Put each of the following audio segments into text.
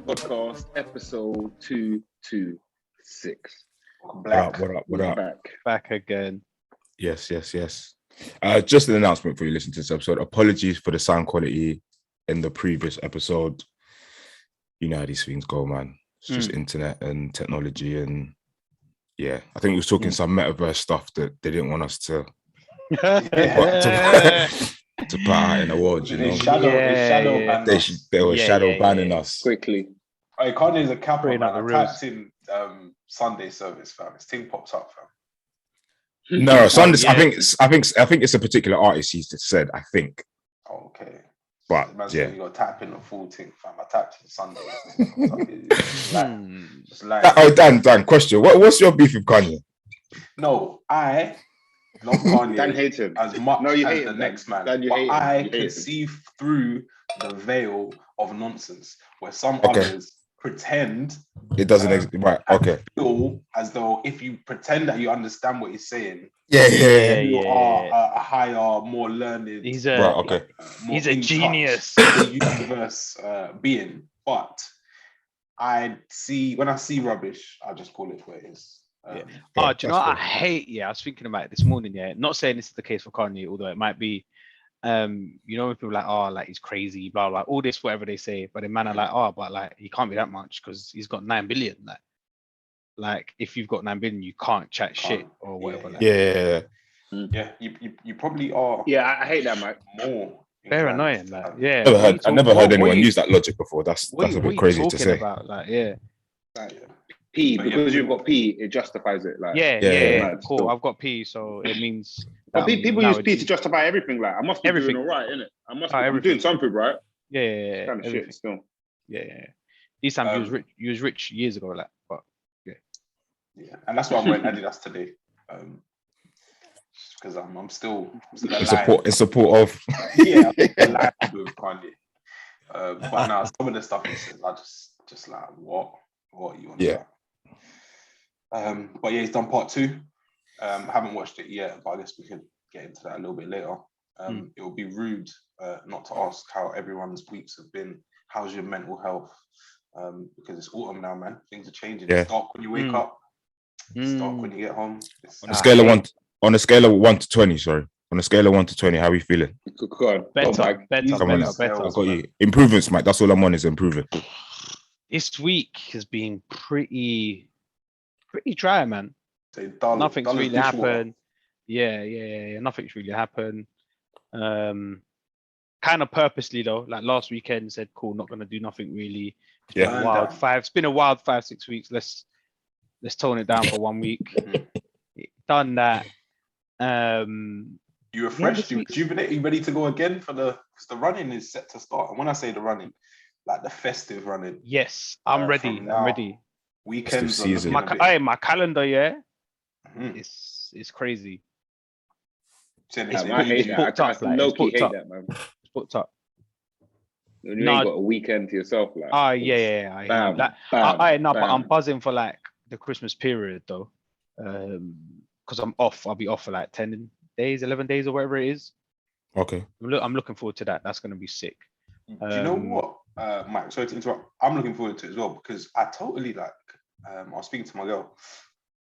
Mandem Podcast, episode 226. What up? Back again. Yes. Just an announcement for you listening to this episode. Apologies for the sound quality in the previous episode. You know how these things go, man. It's just internet and technology, and yeah, I think we was talking some metaverse stuff that they didn't want us to to put out in the world, you know. They were shadow banning us quickly. Hey, Kanye's a capper, man. I typed in Sunday service, fam. His thing pops up, fam. No, Sunday. I think it's a particular artist. He said, I think. Oh, okay. But man, yeah, you got to tap in the full thing, fam. I tapped in Sunday. Just like. Oh, Dan. Question: What's your beef with Kanye? No, I love Kanye. Dan hates him as much you as hate the him, next man. Dan, but I can see through the veil of nonsense where some others pretend it doesn't exist. Right? Okay. Feel as though if you pretend that you understand what he's saying, you are a higher, more learned. He's a he's a genius. Universe being, but when I see rubbish, I just call it what it is. Do you know what I hate? Yeah, I was thinking about it this morning. Yeah, not saying this is the case for Kanye, although it might be. You know, when people are like, he's crazy, blah blah, all this, whatever they say, but the man are like, but like he can't be that much because he's got 9 billion. Like if you've got 9 billion, you can't chat shit or whatever. Yeah. You probably are. Yeah, I hate that, mate. More. Very annoying. Like, yeah. I never heard anyone use that logic before. That's a bit crazy to say. About? Like, yeah. P, because you've got P, it justifies it. Like, yeah. Cool. Still. I've got P, so it means. But people use P to justify everything. Like, I must be doing all right, innit? I'm doing something right. Yeah. Kind of shit still. Yeah. These times you was rich years ago, like, but yeah, and that's why I'm wearing Adidas today. Because I'm still in support of. Yeah, I'm alive with Kanye. But now some of the stuff he says, I just like what are you on about? But yeah, he's done part 2. Haven't watched it yet, but I guess we can get into that a little bit later. It would be rude not to ask how everyone's weeks have been. How's your mental health? Because it's autumn now, man. Things are changing. Yeah. It's dark when you wake up. It's dark when you get home. On a scale of 1 to 20, sorry. On a scale of 1 to 20, how are you feeling? Better. I got you. Improvements, mate. That's all I'm on is improving. This week has been pretty dry, man. Nothing's really happened. Yeah. Nothing's really happened. Kind of purposely though. Like last weekend, said, "Cool, not gonna do nothing really." It's been a wild 5-6 weeks. Let's tone it down for 1 week. Done that. You refreshed, you rejuvenated, you ready to go again because the running is set to start. And when I say the running, like the festive running. Yes, I'm ready. I'm ready. Weekends season. My calendar, it's crazy. I hate that. I low-key hate that, man. It's booked up. When you ain't got a weekend to yourself, like. But I'm buzzing for like the Christmas period though, because I'm off. I'll be off for like 10 days, 11 days, or whatever it is. Okay. I'm looking forward to that. That's gonna be sick. Do you know what, Mike? Sorry to interrupt. I'm looking forward to it as well because I totally I was speaking to my girl,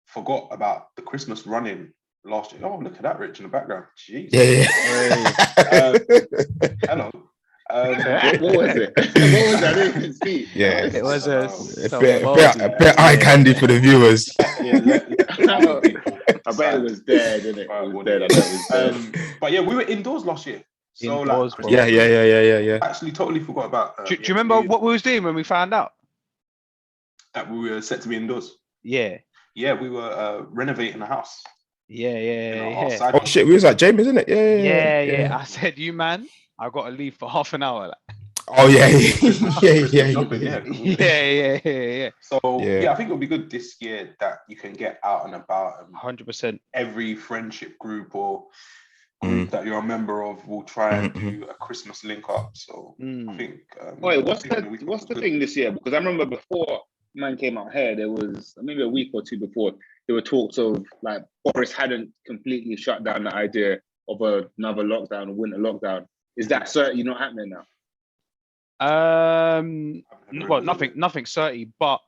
forgot about the Christmas running last year. Oh, look at that, Rich, in the background. Jeez. Yeah. Hello. What was it? What was that? I didn't even see. Yeah. It was a bit eye candy for the viewers. I bet it was dead, didn't it? But yeah, we were indoors last year. So indoors, yeah. I actually totally forgot about. Do you remember what we was doing when we found out that we were set to be indoors? Yeah, we were renovating the house. Yeah. Oh shit, we was at James, isn't it? Yeah. I said, you man, I got to leave for half an hour. Oh yeah. So I think it'll be good this year that you can get out and about. 100%. Every friendship group or group that you're a member of will try and do a Christmas link up. So I think. Wait, what's the thing this year? Because I remember before man came out here, there was maybe a week or two before there were talks of like Boris hadn't completely shut down the idea of another lockdown, a winter lockdown. Is that certainly not happening now? Well, nothing certain, but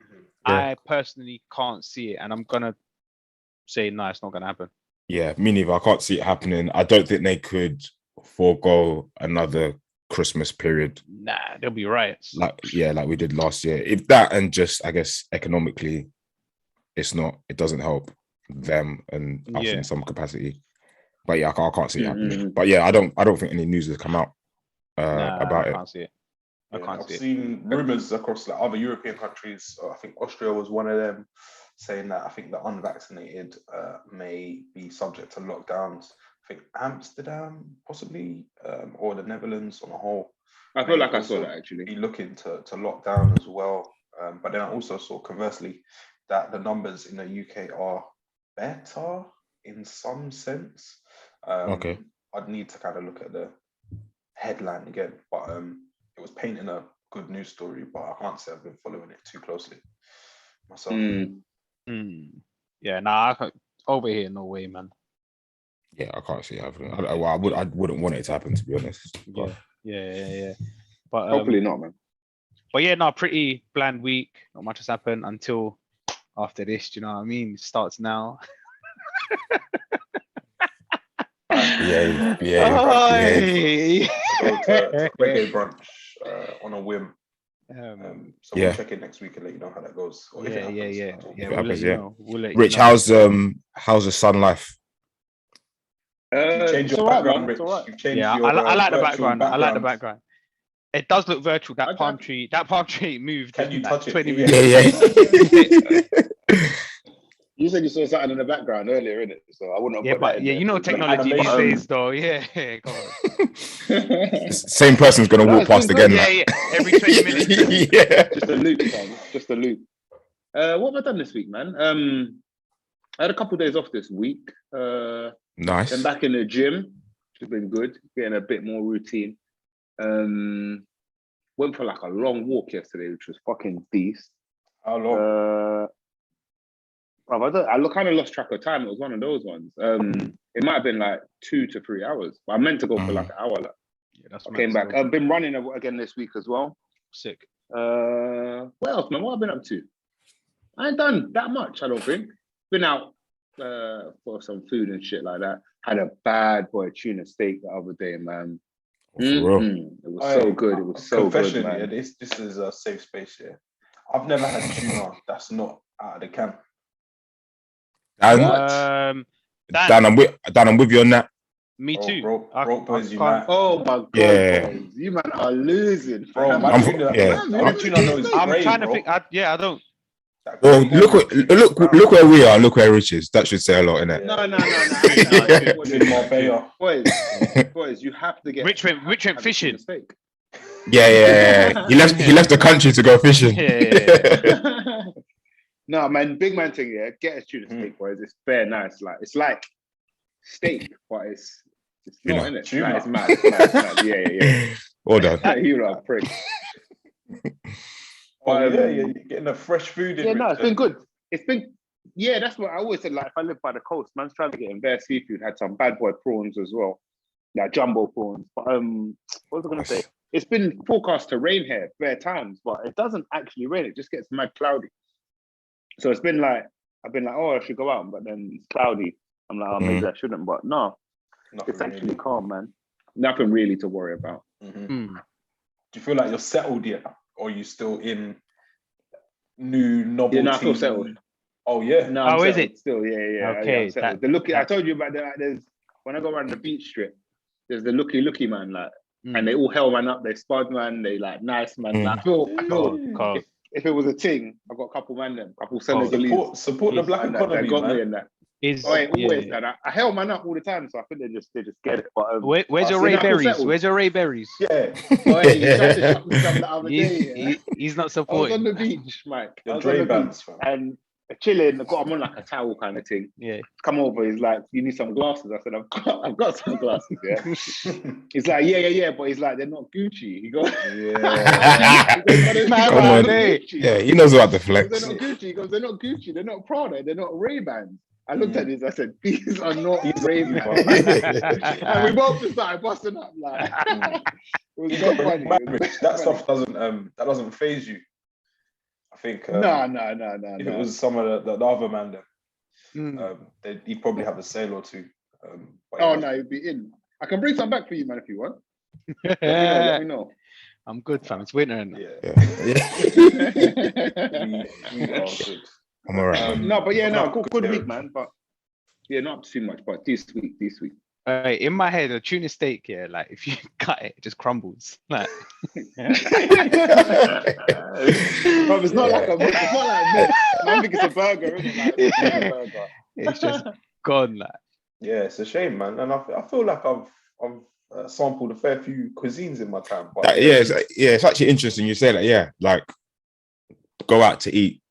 I personally can't see it, and I'm gonna say no, it's not gonna happen. Yeah, me neither. I can't see it happening. I don't think they could forego another Christmas period. Nah, there'll be riots. Like we did last year. If that, and just I guess economically, it doesn't help them and us in some capacity. But yeah, I can't see it happening. But yeah, I don't think any news has come out about it. I can't see it. I've seen rumors across like other European countries. I think Austria was one of them, saying that I think the unvaccinated may be subject to lockdowns. I think Amsterdam possibly, or the Netherlands on a whole. I feel like I saw that actually. Be looking to lock down as well. But then I also saw conversely that the numbers in the UK are better in some sense. Okay. I'd need to kind of look at the headline again, but it was painting a good news story, but I can't say I've been following it too closely myself. Yeah, I can't, over here, no way, man. Yeah, I can't see it happening. I wouldn't want it to happen, to be honest. But... Yeah. But hopefully not, man. But yeah, pretty bland week. Not much has happened until after this. Do you know what I mean? It starts now. Yeah. Go to reggae brunch on a whim. So we'll check in next week and let you know how that goes. Or Yeah. We'll let you know. Rich, how's the sun life? You change your background, Rich. I like the background. I like the background. It does look virtual. That palm tree moved. Can you touch 20 it? minutes. Yeah. You said you saw something in the background earlier, innit? So I wouldn't. You know technology these days, though. Yeah. Go on. Same person's gonna walk past again. Yeah. Every 20 minutes. Yeah. Just a loop, man. Just a loop. What have I done this week, man? I had a couple of days off this week. Nice. Been back in the gym, which has been good. Getting a bit more routine. Went for like a long walk yesterday, which was fucking beast. How long? I kind of lost track of time. It was one of those ones. It might have been like 2 to 3 hours, but I meant to go for like an hour. I came back. I've been running again this week as well. Sick. What else, man? What have I been up to? I ain't done that much, I don't think. Been out for some food and shit like that. Had a bad boy tuna steak the other day, man. It was so good. It was so good, man. Yeah, this is a safe space here. I've never had tuna that's not out of the can. Dan, I'm with you on that. Me too. Broke boys unite. Oh my god, boys. You man are losing, bro. I'm trying to think. I don't. Well, look where we are. Look where Rich is. That should say a lot, innit? No. Boys, you have to get. Rich went fishing. Yeah. He left the country to go fishing. Yeah. No, man, big man thing, yeah. Get a tuna steak, boys. It's fair nice. Like it's like steak, but it's not, innit? Like, it's mad. It's mad. Yeah. Well done. You're a prick. You're getting a fresh food in. Yeah, no, it's been good. That's what I always said. Like, if I live by the coast, man's trying to get in bare seafood. Had some bad boy prawns as well, like jumbo prawns. But what was I gonna say? It's been forecast to rain here bare times, but it doesn't actually rain. It just gets mad cloudy. So it's been like I've been like, I should go out, but then it's cloudy. I'm like, maybe I shouldn't. But no, it's actually calm, man. Nothing really to worry about. Do you feel like you're settled yet? Or are you still in new novelty? Yeah, no, I feel settled. Oh yeah. No, I'm is it still? Yeah. Okay. I told you about that. There's when I go around the beach strip, there's the looky man, like, and they all hell man up. They spud man. They like nice man. Like, I feel. If it was a thing, I've got a couple Senegalese. Support the black economy, that got man. me in that. Always. And I held man up all the time, so I think they just get it. But where's your Ray Berries? Where's your Ray Berries? Yeah. You tried to shut me down the other day. He's not supporting. I was on the beach, Mike. And chilling. I got him on like a towel kind of thing. Yeah. Come over. He's like, "You need some glasses." I said, "I've got some glasses." Yeah. He's like, "Yeah." But he's like, "They're not Gucci." He goes, "Yeah." Come on. Yeah, he knows about the flex. They're not Gucci. He goes, "They're not Gucci. They're not Prada. They're not Ray-Bans." I looked at this. I said, "These are not Ray-Bans." And we both just started busting up like. was so funny. That stuff doesn't phase you. I think No. If it was some of the other man, he'd probably have a sale or two. No, he'd be in. I can bring some back for you, man, if you want. Let me know. I'm good, fam. It's winter. Yeah. We are good. I'm all right. Good week, man. But yeah, not too much, but this week. In my head, a tuna steak, like if you cut it, it just crumbles. Like, it's not like I think it's a burger, isn't it? It's just gone. Like, yeah, it's a shame, man. And I feel like I've sampled a fair few cuisines in my time. But it's actually interesting you say that. Yeah, like go out to eat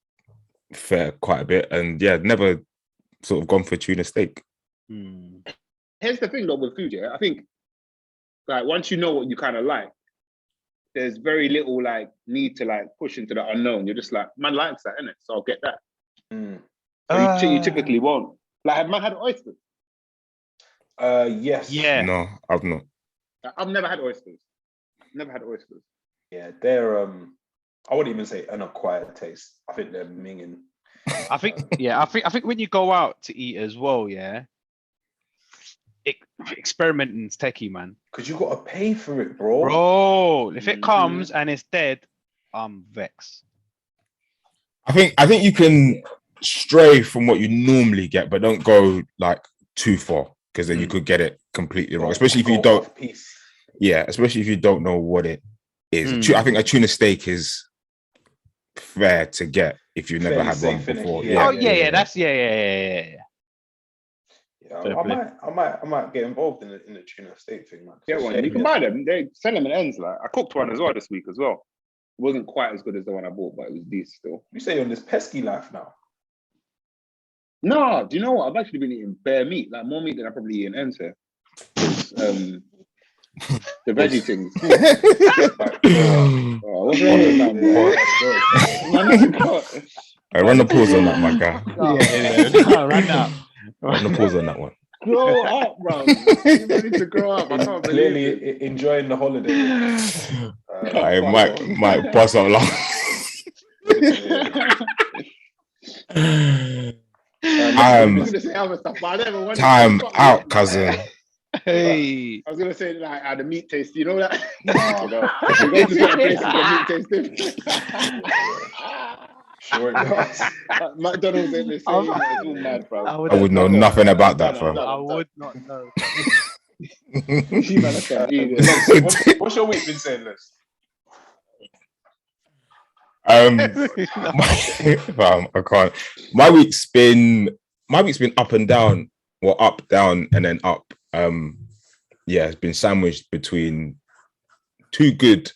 quite a bit, and never sort of gone for tuna steak. Here's the thing though with food, I think like once you know what you kind of like, there's very little like need to like push into the unknown. You're just like, man likes that, innit? So I'll get that. So you typically won't. Like, have man had oysters? Yes. Yeah. No, I've not. I've never had oysters. Yeah, they're I wouldn't even say an acquired taste. I think they're minging. I think when you go out to eat as well, experimenting's techie, man. Because you got to pay for it, bro. Bro, if it comes and it's dead, I'm vexed. I think you can stray from what you normally get, but don't go like too far, because then you could get it completely wrong. Especially if you don't. Especially if you don't know what it is. I think a tuna steak is fair to get if you've never had one before. That's I might get involved in the tuna steak thing, man. Get one. You can buy them. They sell them in ends. Like I cooked one as well this week as well. It wasn't quite as good as the one I bought, but it was decent still. You say you're on this pesky life now? No, do you know what? I've actually been eating bare meat, like more meat than I probably eat in ends here. The veggie things. What's wrong with that, boy? I run the pause on that, my guy. Run the pause on that one. Grow up, bro. You need to grow up. I can't Clearly enjoying the holiday. I might bust out laughing. Time out, cousin. Hey, I was gonna say like the meat taste, you know that? Go to certain places, the meat taste different. Sure it does. McDonald's ain't the same. It's all mad, bro. I would know nothing about that, bro. I would not know. What's your week been saying, Liz? I can't. My week's been up and down, or up, down, and then up. It's been sandwiched between two good,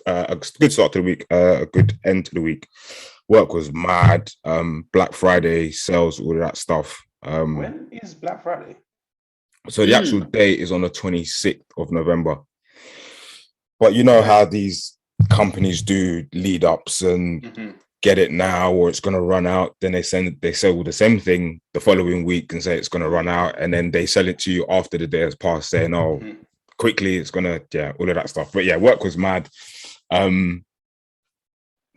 a good start to the week, a good end to the week. Work was mad. Black Friday sales, all of that stuff. When is Black Friday? So the actual date is on the 26th of November. But you know how these companies do lead ups and get it now, or it's going to run out. Then they sell the same thing the following week and say it's going to run out, and then they sell it to you after the day has passed, saying, "Oh, quickly, it's gonna all of that stuff." But work was mad.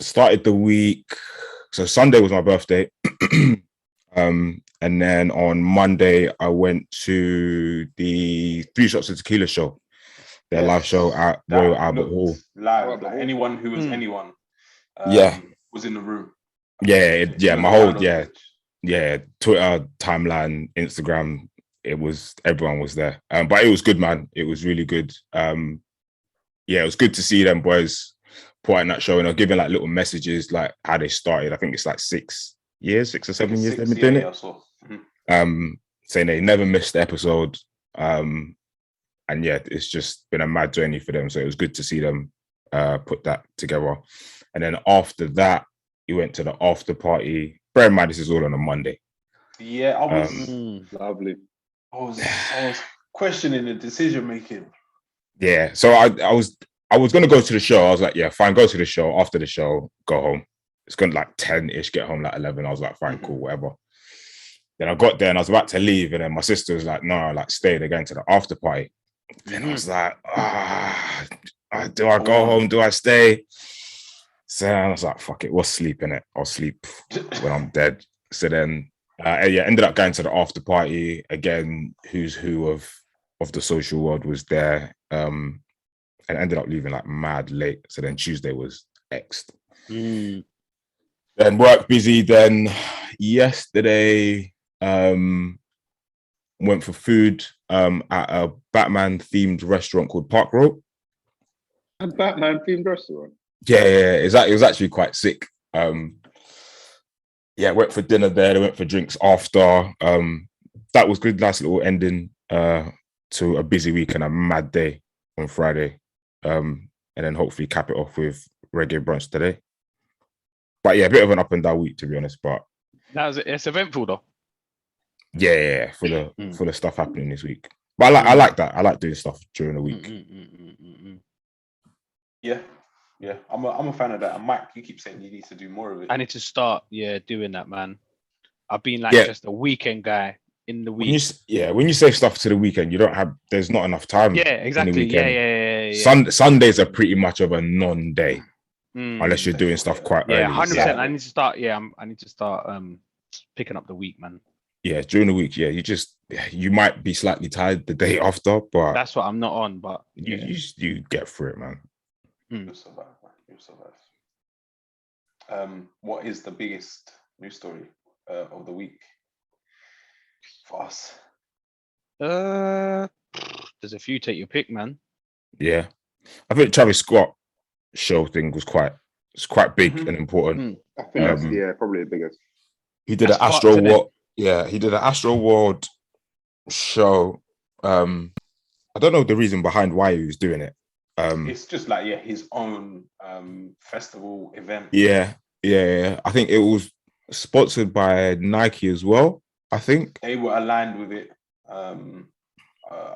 Started the week. So Sunday was my birthday, and then on Monday I went to the 3 Shots of Tequila show, their live show at Royal Albert Hall. Live, like anyone who was anyone. Was in the room. My whole Twitter timeline, Instagram, everyone was there. But it was good, man. It was really good. It was good to see them boys putting that show and giving like little messages like how they started. I think it's like 6 or 7 years they've been doing it. Saying they never missed the episode. It's just been a mad journey for them. So it was good to see them put that together. And then after that, we went to the after party. Bear in mind, this is all on a Monday. Yeah, I was lovely. I was questioning the decision making. Yeah, so I was going to go to the show. I was like, yeah, fine, go to the show. After the show, go home. It's going to like 10-ish, get home like 11. I was like, fine, cool, whatever. Then I got there and I was about to leave, and then my sister was like, no, like stay. They're going to the after party. Then I was like, Do I go home? Do I stay? So I was like, fuck it, we'll sleep in it. I'll sleep when I'm dead. So then, ended up going to the after party again. Who's who of the social world was there, and ended up leaving like mad late. So then Tuesday was X'd. Then work busy. Then yesterday, went for food at a Batman themed restaurant called Park Row. A Batman themed restaurant. Yeah, it was actually quite sick. Went for dinner there. They went for drinks after. That was good. Nice little ending to a busy week and a mad day on Friday. And then hopefully cap it off with reggae brunch today. But yeah, a bit of an up and down week to be honest. But it's eventful though. Yeah, for the stuff happening this week. But I like that. I like doing stuff during the week. Yeah, I'm a fan of that. And Mike, you keep saying you need to do more of it. I need to start, doing that, man. I've been just a weekend guy in the week. When you say stuff to the weekend, there's not enough time. Yeah, exactly. Yeah. Sundays are pretty much of a non-day unless you're doing stuff quite early. 100%. I need to start. I need to start picking up the week, man. Yeah, during the week, you might be slightly tired the day after, but that's what I'm not on. But you get through it, man. You'll survive, man. You'll survive. What is the biggest news story of the week for us? There's a few. Take your pick, man. Yeah, I think Travis Scott show thing was quite big and important. I think that's probably the biggest. He did an Astro World. Yeah, he did an Astro World show. I don't know the reason behind why he was doing it. It's just like his own festival event. Yeah. I think it was sponsored by Nike as well. I think they were aligned with it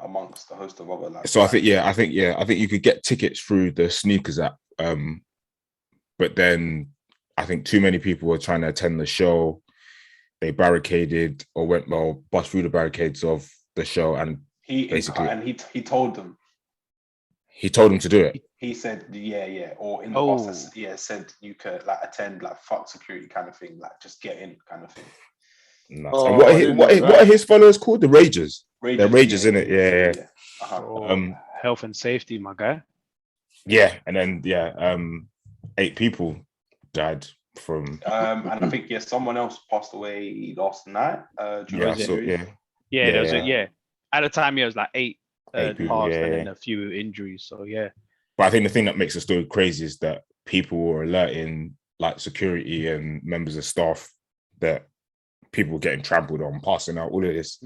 amongst a host of other. So I think you could get tickets through the sneakers app. But then I think too many people were trying to attend the show. They barricaded or bust through the barricades of the show, and he told them. He told him to do it. He said, or in the process, said you could attend fuck security kind of thing, just get in kind of thing. Nice. And what are his followers called? The Ragers. They're Ragers, in it. Yeah. Health and safety, my guy. Yeah, and then 8 people died from. And I think someone else passed away last night. At the time, it was like 8. And then a few injuries. So but I think the thing that makes the story crazy is that people were alerting security and members of staff that people were getting trampled on, passing out, all of this,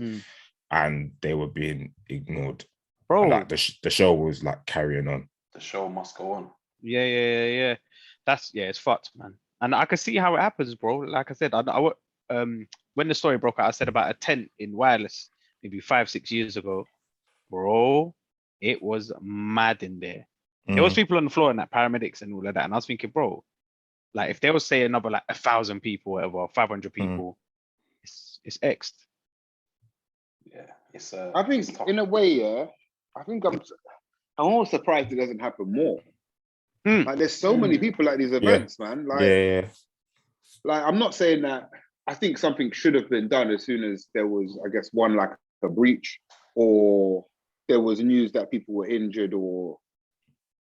and they were being ignored. Bro, and, the show was carrying on. The show must go on. Yeah. It's fucked, man. And I can see how it happens, bro. Like I said, when the story broke out, I said about a tent in Wireless maybe 5-6 years ago. Bro, it was mad in there. There was people on the floor and paramedics and all of that. And I was thinking, bro, if they would say another 1,000 people, whatever, 500 people, it's X'd. Yeah, it's. I think in a way, I think I'm almost surprised it doesn't happen more. There's so many people at these events, man. I'm not saying that. I think something should have been done as soon as there was, I guess, one a breach or there was news that people were injured or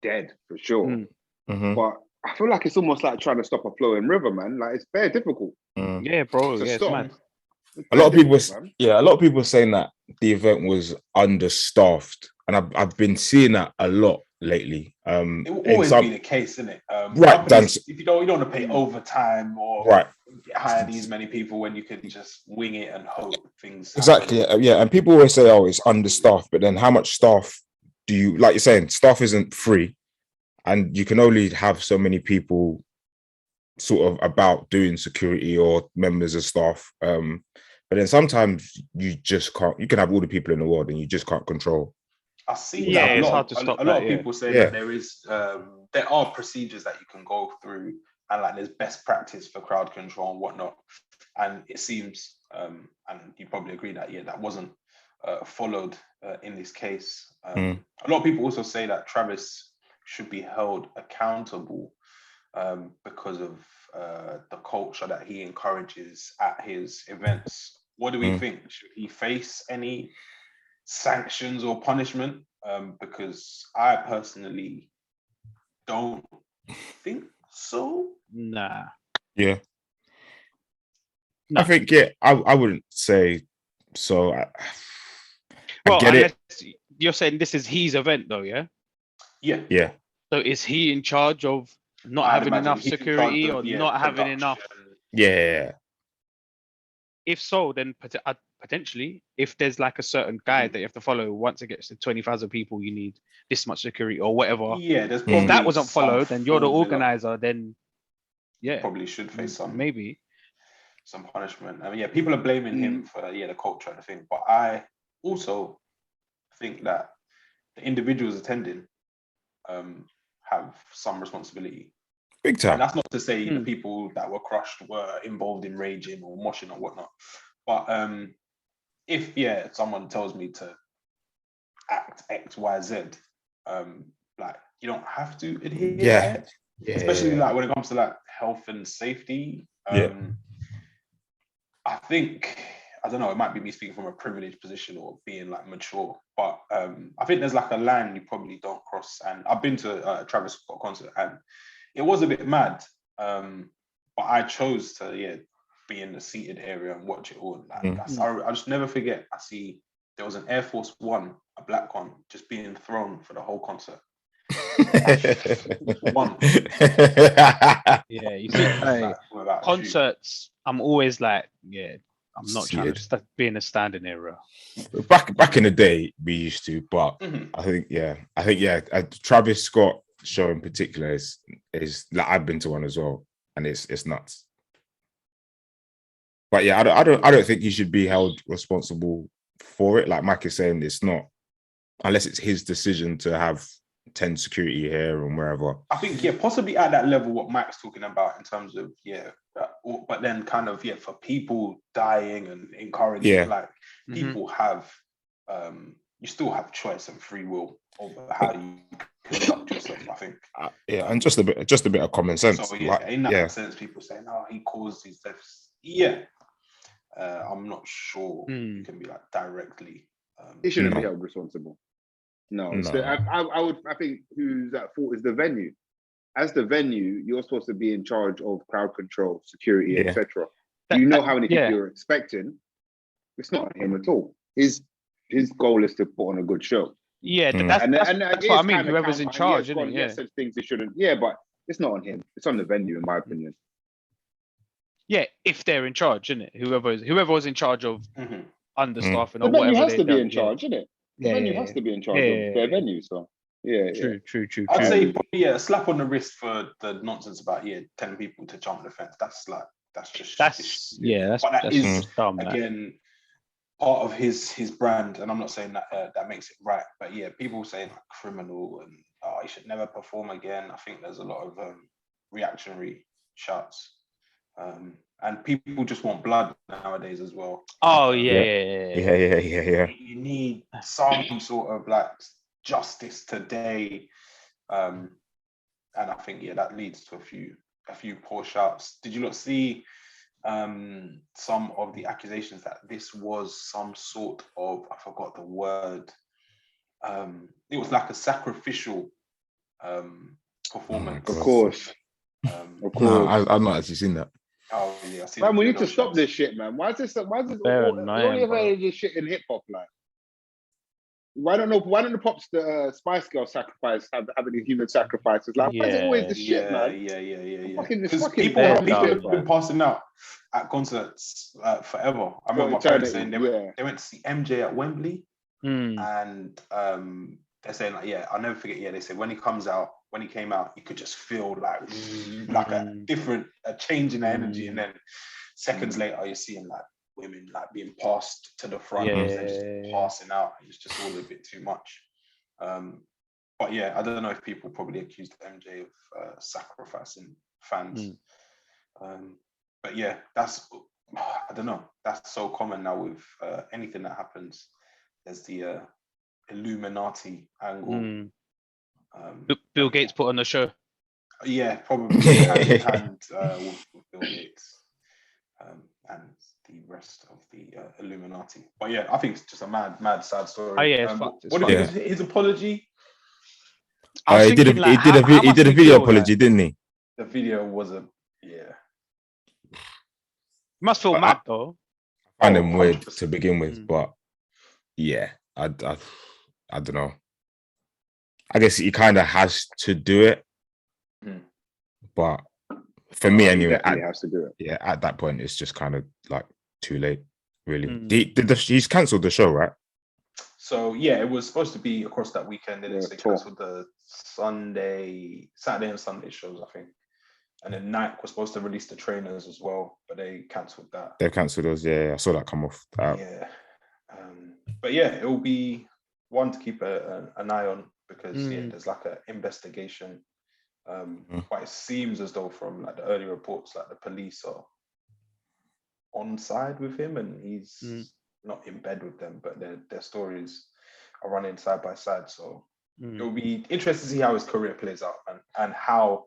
dead for sure. But I feel like it's almost like trying to stop a flowing river, man. It's very difficult. Yeah, bro. It's mad. A lot of people are saying that the event was understaffed, and I've been seeing that a lot lately. It will always be the case, isn't it? Right, if you don't want to pay overtime or hire these many people when you could just wing it and hope things exactly happen. Yeah, and people always say, oh, it's understaffed, but then how much staff do you, like you're saying, staff isn't free, and you can only have so many people sort of about doing security or members of staff, but then sometimes you just can't. You can have all the people in the world and you just can't control. I see that it's hard to stop a lot of people say that there are procedures that you can go through, and there's best practice for crowd control and whatnot, and it seems and you probably agree that that wasn't followed in this case. A lot of people also say that Travis should be held accountable because of the culture that he encourages at his events. What do we think? Should he face any sanctions or punishment? Because I personally don't think so. Nah. Yeah. No. I think, I wouldn't say so. I Well, get it. You're saying this is his event, though, yeah? Yeah. So is he in charge of not having enough security or not having enough? Yeah. If so, then potentially, if there's like a certain guide that you have to follow, once it gets to 20,000 people, you need this much security or whatever. Yeah, there's if that wasn't followed, then you're the organizer. Then probably should face some punishment. I mean, yeah, people are blaming him for the culture and the thing, but I also think that the individuals attending have some responsibility. Big time. And that's not to say the people that were crushed were involved in raging or moshing or whatnot. But if someone tells me to act X, Y, Z, like you don't have to adhere. Yeah. Especially like when it comes to like health and safety. I think, I don't know, it might be me speaking from a privileged position or being like mature, but I think there's like a line you probably don't cross. And I've been to a Travis Scott concert and it was a bit mad, but I chose to be in the seated area and watch it all. Like, I just never forget. There was an Air Force One, a black one, just being thrown for the whole concert. One. Yeah, you see, concerts. I'm always like, I'm not trying to be in a standing area. Back in the day, we used to, but I think Travis Scott show in particular is like, I've been to one as well, and it's nuts. But yeah, I don't think he should be held responsible for it. Like Mike is saying, it's not, unless it's his decision to have 10 security here and wherever. I think possibly at that level what Mike's talking about in terms of but then kind of for people dying and encouraging people have you still have choice and free will over how you conduct yourself, I think. And just a bit of common sense. So in that sense, people saying, "Oh, he caused these deaths." I'm not sure you can be like directly. He shouldn't be held responsible. No. I think who's at fault is the venue. As the venue, you're supposed to be in charge of crowd control, security, etc. You know how many people you're expecting. It's not on him at all. His goal is to put on a good show. Yeah, that's what I mean. Whoever's in charge, isn't it? Such things they shouldn't. Yeah, but it's not on him. It's on the venue, in my opinion. Yeah, if they're in charge, isn't it? Whoever was in charge of understaffing or the venue whatever. Has to be in charge, isn't it? The venue has to be in charge of their venue. So True. I'd say probably a slap on the wrist for the nonsense about telling people to jump the fence. That's dumb. Again, part of his brand, and I'm not saying that that makes it right, but people saying like criminal and he should never perform again. I think there's a lot of reactionary shots, and people just want blood nowadays as well. Oh yeah. You need some sort of like justice today, and I think that leads to a few poor shouts. Did you not see some of the accusations that this was some sort of, I forgot the word, it was like a sacrificial performance? Of course. No, I've not actually seen that. Oh yeah, man, we need to stop this shit, man. Why is this only ever this shit in hip hop, like? Why don't the pops the Spice Girl sacrifice having the human sacrifices? Like, why is it always the shit, man? Yeah. Because people have been passing out at concerts forever. I remember my parents saying they went to see MJ at Wembley, and they're saying like, I'll never forget. They said when he came out, you could just feel like a change in energy, and then seconds later, you're seeing like women like being passed to the front, and they're just passing out. It's just all a bit too much. But I don't know if people probably accused MJ of sacrificing fans. But that's, I don't know. That's so common now with anything that happens. There's the Illuminati angle. Bill Gates put on the show. Yeah, probably hand in hand with Bill Gates and the rest of the Illuminati. But yeah, I think it's just a mad, sad story. Oh yeah, it's fucked. What do you think of his apology? He did a video apology, didn't he? The video was must feel mad though. I find him weird to begin with, but yeah, I don't know. I guess he kind of has to do it, but for me anyway, he has to do it. Yeah, at that point, it's just kind of like too late, really. He's cancelled the show, right? So yeah, it was supposed to be across that weekend, and they cancelled the Saturday and Sunday shows, I think. And then Nike was supposed to release the trainers as well, but they cancelled that. They've cancelled those. Yeah, I saw that come off. Yeah, but yeah, it will be one to keep an eye on because there's like an investigation. But it seems as though from like the early reports, like the police are on side with him, and he's not in bed with them, but their stories are running side by side. So it will be interesting to see how his career plays out and how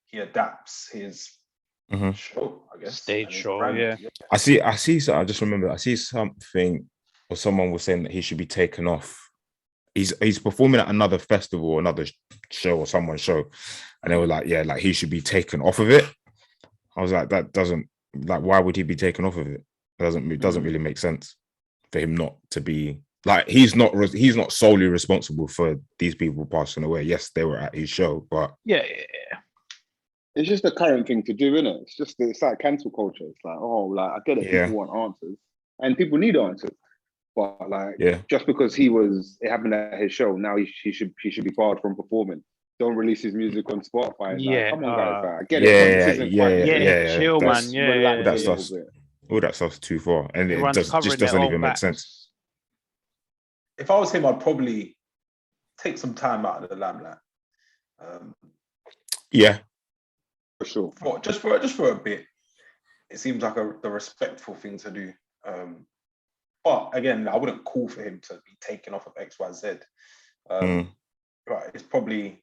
he adapts his show, I guess. Stage show, brand. Yeah. I see. So I just remember, I see something, or someone was saying that he should be taken off. He's performing at another festival, or another show, or someone's show, and they were like, yeah, like he should be taken off of it. I was like, that doesn't, like, why would he be taken off of it? It doesn't really make sense for him not to be, like, he's not solely responsible for these people passing away. Yes, they were at his show, but yeah. It's just the current thing to do, isn't it? It's like cancel culture. It's like, I get it. People want answers, and people need answers. But just because it happened at his show, now he should be barred from performing. Don't release his music on Spotify. Yeah, come on, guys. I get it. Chill, man. All that stuff's too far, and it just doesn't even make sense. If I was him, I'd probably take some time out of the limelight. Yeah. For sure. Just for a bit. It seems like the respectful thing to do. But again, I wouldn't call for him to be taken off of XYZ. But it's probably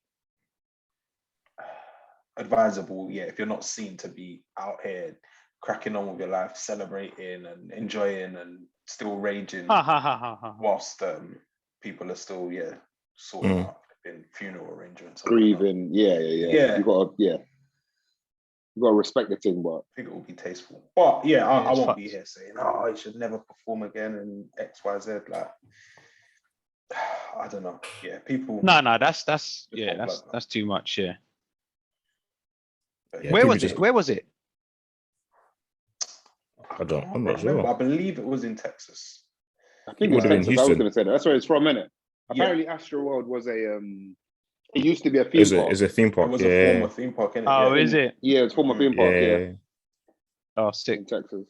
advisable, if you're not seen to be out here cracking on with your life, celebrating and enjoying and still raging whilst people are still sorting out in funeral arrangements. Grieving, yeah. You got to respect the thing, but I think it will be tasteful. But I won't be here saying, he should never perform again and XYZ. Like, I don't know. Yeah, people. No, that's too much. Yeah. Where was it? I'm not sure. I believe it was in Texas. I think it would have been Houston. I was going to say that. That's where it's from, innit? Apparently, Astroworld was it used to be a theme park. It's a theme park. It was a former theme park, innit? Oh, is it? Yeah, it's former theme park. Yeah. Oh, sick. In Texas.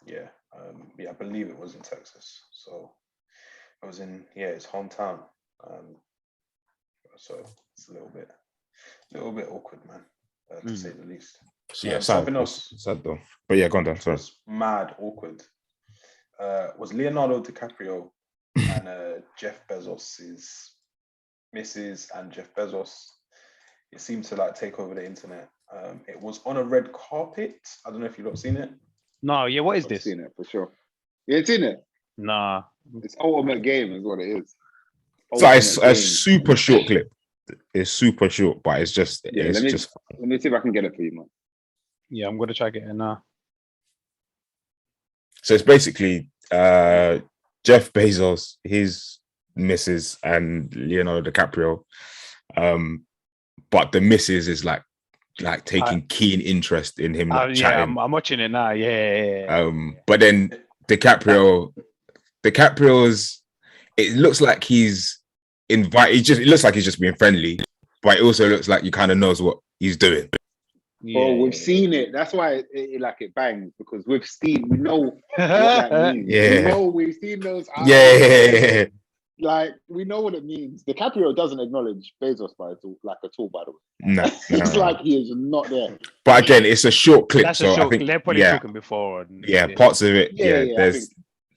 Yeah. I believe it was in Texas. So it was in his hometown. So it's a little bit awkward, man, to say the least. Something else. Sad though. But yeah, go on, Dan. Sorry. Mad awkward. Was Leonardo DiCaprio and Jeff Bezos' Mrs. and Jeff Bezos. It seemed to take over the internet. It was on a red carpet. I don't know if you've not seen it. No, what is this? I've seen it for sure. Yeah, it's in it. Nah. It's Ultimate Game is what it is. So it's a super short clip. It's super short, but it's just let me see if I can get it for you, man. Yeah, I'm gonna try to get it now. So it's basically Jeff Bezos, his missus, and Leonardo DiCaprio. But the missus is like taking keen interest in him. Chatting. I'm watching it now. Yeah. But then DiCaprio's. It looks like he's invited. It looks like he's just being friendly, but it also looks like he kind of knows what he's doing. Well, we've seen it. That's why it bangs, because we know what that means. Yeah. We've seen those. Yeah. Like, we know what it means. DiCaprio doesn't acknowledge Bezos at all, by the way. No. It's like he is not there. But again, it's a short clip. That's so a short I think they're probably talking before. Parts of it.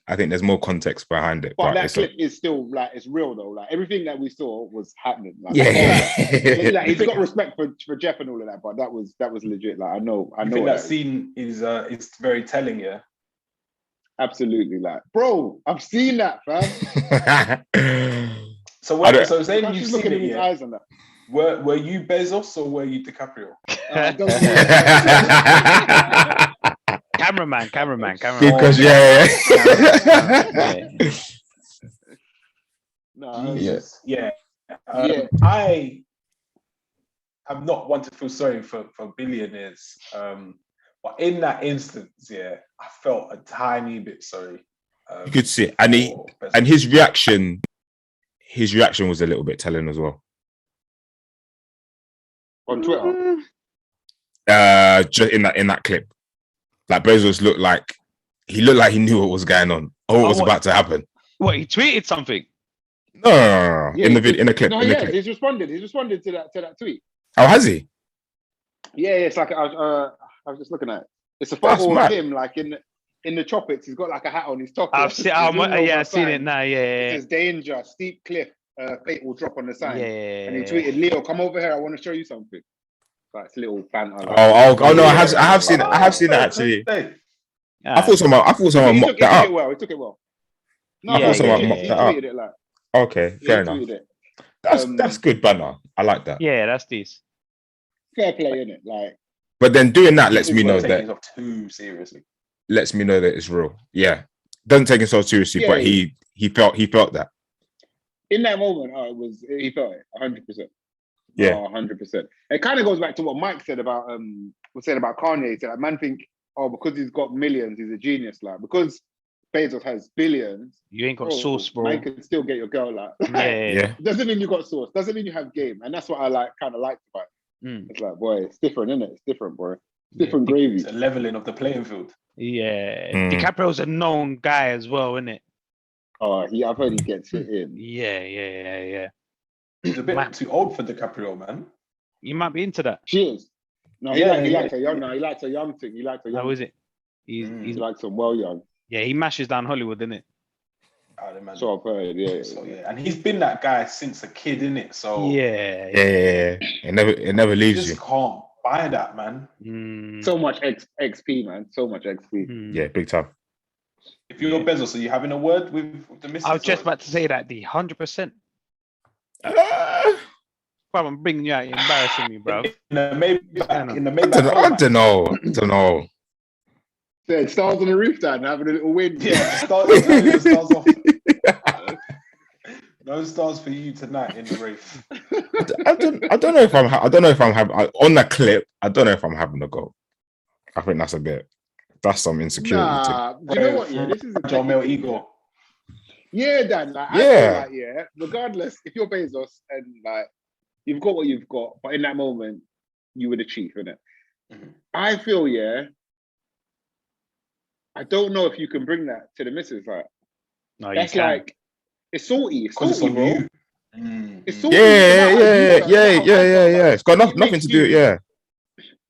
I think there's more context behind it. But that clip is still like it's real though. Like everything that we saw was happening. Like, like, he's got respect for Jeff and all of that, but that was legit. Like I know. I think that scene is it's very telling. Yeah. Absolutely, like, bro, I've seen that, fam. So saying you've seen it, yeah. Eyes on that. Were you Bezos or were you DiCaprio? Cameraman. Because I am not one to feel sorry for billionaires. But in that instance, I felt a tiny bit sorry. You could see it. And his reaction was a little bit telling as well. On Twitter? Just in that clip. Like Bezos looked like he knew what was going on or what was about to happen. What, he tweeted something? No. Yeah, in the clip. No, clip. He's responded to that tweet. Oh, has he? Yeah, it's like I was just looking at it. It's a photo of him like in the tropics. He's got like a hat on his top. I've seen it now. Yeah. It says danger, steep cliff, fatal drop on the sign. Yeah. And he tweeted, Leo, come over here. I want to show you something. Like it's little banter. Like, no, I have seen it. I have seen it actually. I thought someone mocked that up. He took it well. No, I thought someone mocked that up. It like. Okay, fair enough. That's good banter. I like that. Yeah, that's this. Fair play, innit? Like. But then doing that lets me know that too seriously. Lets me know that it's real. Yeah, doesn't take himself seriously, but he felt that. In that moment, he felt it 100%. Yeah, 100%. It kind of goes back to what Mike said about Kanye. He said, like, man think, because he's got millions, he's a genius. Like because Bezos has billions, you ain't got sauce, bro. Man can still get your girl. Like, yeah. Doesn't mean you got sauce. Doesn't mean you have game, and that's what I kind of liked about it. It's like, boy, it's different, isn't it? It's different, bro. It's different gravy. It's a leveling of the playing field. Yeah. DiCaprio's a known guy as well, isn't it? Oh, I've heard he gets it in. Yeah. He's a bit too old for DiCaprio, man. You might be into that. She is. No, he likes a young. No, he likes a young thing. He likes a young. How is it? He likes them well young. Yeah, he mashes down Hollywood, isn't it? So I've heard, yeah. So, and he's been that guy since a kid, innit? So yeah. It never leaves you. Can't buy that, man. So much XP, man. So much XP. Yeah, big time. If you're Bezos, are you having a word with the missus? I was just about to say that, 100%. Bro, I'm bringing you out. You're embarrassing me, bro. I don't know. Yeah, stars on the roof, Dan, having a little wind. Yeah, stars off. No stars for you tonight in the Wraith. I don't know if I'm having on that clip. I don't know if I'm having a go. I think that's some insecurity. Nah, you know what? Yeah, this is a John Male ego. Yeah, Dan. Like, I feel like, regardless, if you're Bezos and like you've got what you've got, but in that moment you were the chief, innit? Mm-hmm. I feel, I don't know if you can bring that to the missus. Like, no, that's you can't. like it's salty, bro. It's salty. Yeah. It's got nothing to do. Yeah.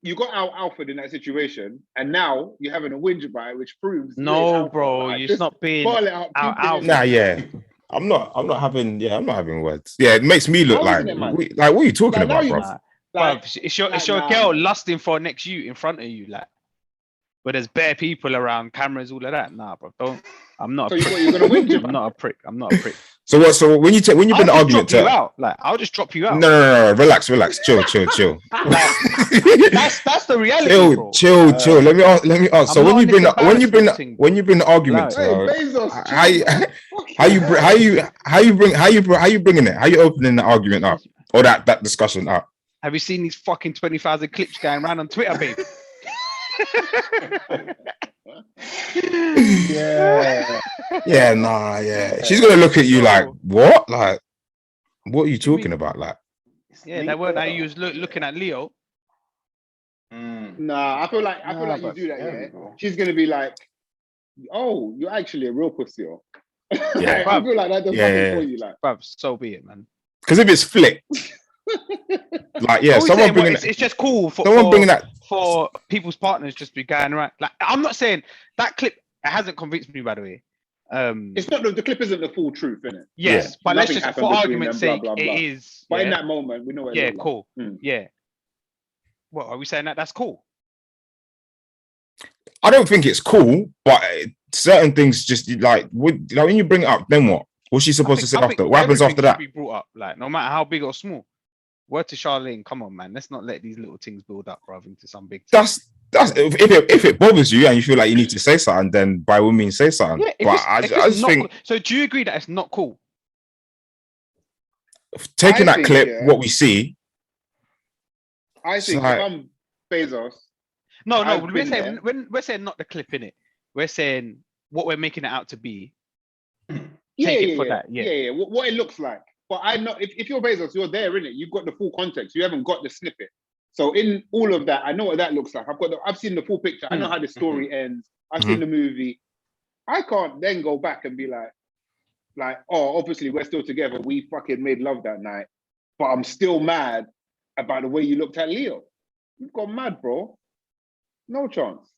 You got Alfred in that situation, and now you're having a whinge about it, which proves no, bro. Like, you're not being out. Nah, yeah. I'm not having words. Yeah, it makes me look like what are you talking about, bro? Like, it's your girl lusting for next you in front of you, like. But there's bare people around, cameras, all of that. Nah, bro, I'm not a prick. You're gonna whinge I'm not a prick. So what? So when you bring the argument to out, like I'll just drop you out. No. Relax. Chill. Like, that's the reality. Chill. Let me ask. So when you bring the argument, how you bringing it? How you opening the argument up or that discussion up? Have you seen these fucking 20,000 clips going around on Twitter, babe? Yeah. She's gonna look at you like, what? Like, what are you talking about? Like, that word that you was looking at Leo. Nah, I feel like you do that. Yeah, she's gonna be like, "Oh, you're actually a real pussy." Yeah, I feel like that does something for you, like. Bruv, so be it, man. Because if it's flipped, like, someone bringing it's just cool for bringing that for people's partners just be going around. Like, I'm not saying that clip. It hasn't convinced me, by the way. It's not the clip isn't the full truth, innit? Yes, but let's Nothing just, happened for between argument's them, sake, blah, blah, blah. it is. But in that moment, we know what it is. Cool. Yeah. What are we saying that's cool? I don't think it's cool, but certain things just like when you bring it up, then what? What's she supposed to say after? What happens after that? Be brought up, like no matter how big or small. Word to Charlene, come on, man. Let's not let these little things build up, rather into some big. That's if it bothers you and you feel like you need to say something, then by all means say something. Yeah, but I just think. Cool. So do you agree that it's not cool? Taking that clip, what we see. I think if I'm Bezos. No, we're saying not the clip in it. We're saying what we're making it out to be. Yeah. What it looks like. But I know if you're Bezos, you're there, in it. You've got the full context. You haven't got the snippet. So in all of that, I know what that looks like. I've seen the full picture. I know how the story ends. I've seen the movie. I can't then go back and be like, oh, obviously we're still together. We fucking made love that night, but I'm still mad about the way you looked at Leo. You've gone mad, bro. No chance.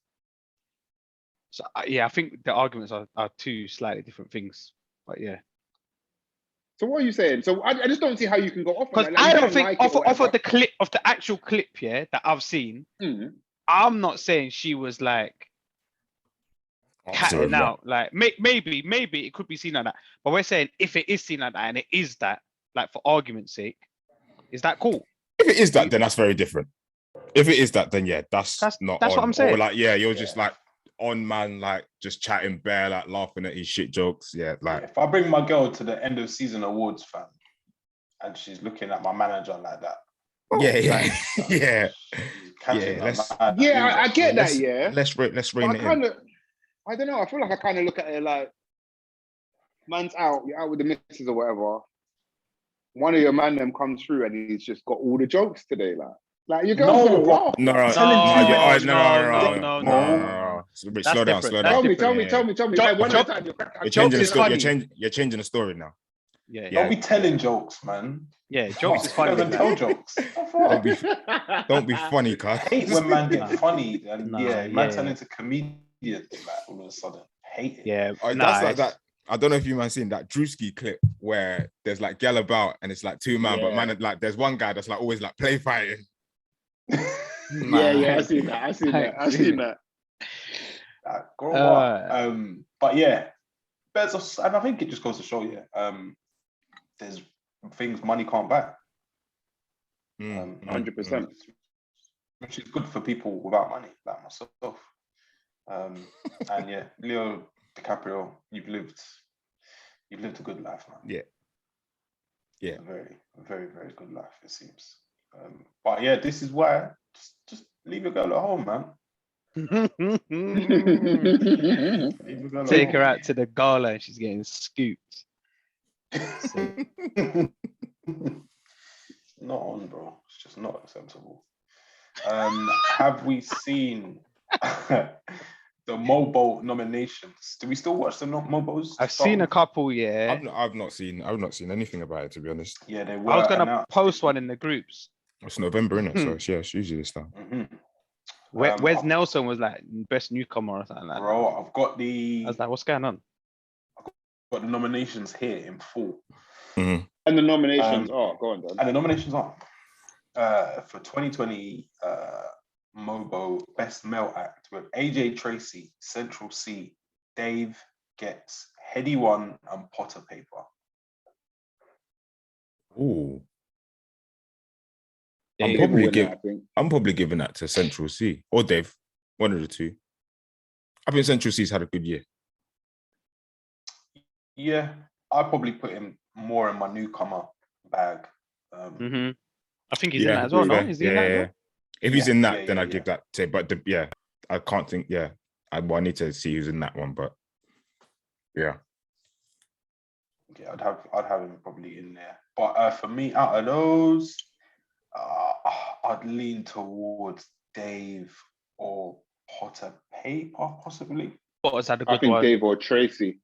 So I think the arguments are two slightly different things. But yeah. So what are you saying? So I just don't see how you can go off. Because I don't think off of the clip of the actual clip that I've seen, I'm not saying she was like catting out. Like maybe it could be seen like that. But we're saying if it is seen like that and it is that, like for argument's sake, is that cool? If it is that, then that's very different. If it is that, then that's not. That's what I'm saying. Or like you're just like on man, like just chatting bare, like laughing at his shit jokes. Yeah, like if I bring my girl to the end of season awards, fam, and she's looking at my manager like that. I get that. Yeah, let's rein it in. I don't know. I feel like I kind of look at it like, man's out. You're out with the missus or whatever. One of your Mandem comes through and he's just got all the jokes today, like your girl's gonna laugh. No. Slow down. Tell me. You're changing the story now. Yeah. Don't be telling jokes, man. Yeah, jokes is funny. Doesn't tell jokes. Don't be funny, cuz. Hate when man get funny and man turn into comedians like all of a sudden. Hate it. Yeah, that's like that. I don't know if you man seen that Drewski clip where there's like gal about and it's like two man, but man like there's one guy that's like always like play fighting. I seen that. Grow up. But yeah, Bezos, and I think it just goes to show there's things money can't buy. 100%. Which is good for people without money, like myself. And yeah, Leo DiCaprio, you've lived a good life, man. Yeah. A very, very, very good life, it seems. But yeah, this is why just leave your girl at home, man. Take her out to the gala and she's getting scooped. Not on, bro. It's just not acceptable. Have we seen the Mobo nominations? Do we still watch the Mobos? I've seen a couple, yeah. I've not seen anything about it, to be honest. Yeah, they were. I was gonna post one in the groups. It's November, isn't it? So it's usually this time. Where's Nelson was like best newcomer or something like that. Bro, I've got the. I was like, what's going on? I've got the nominations here in full. And the nominations are go on, Dan. And the nominations are for 2020 Mobo Best Male Act with AJ Tracy, Central C, Dave Getz, Heady One, and Potter Paper. Ooh. I'm probably giving that to Central C or Dave, one of the two. I think Central C's had a good year. Yeah, I'd probably put him more in my newcomer bag. I think he's in that as well, no? Is he in that as well? If he's in that, then I'd give that to. But I can't think. Yeah, I need to see who's in that one. But yeah, I'd have him probably in there. But for me, out of those, I'd lean towards Dave or Potter Paper, possibly. Potter's had a good I think one. Dave or Tracy.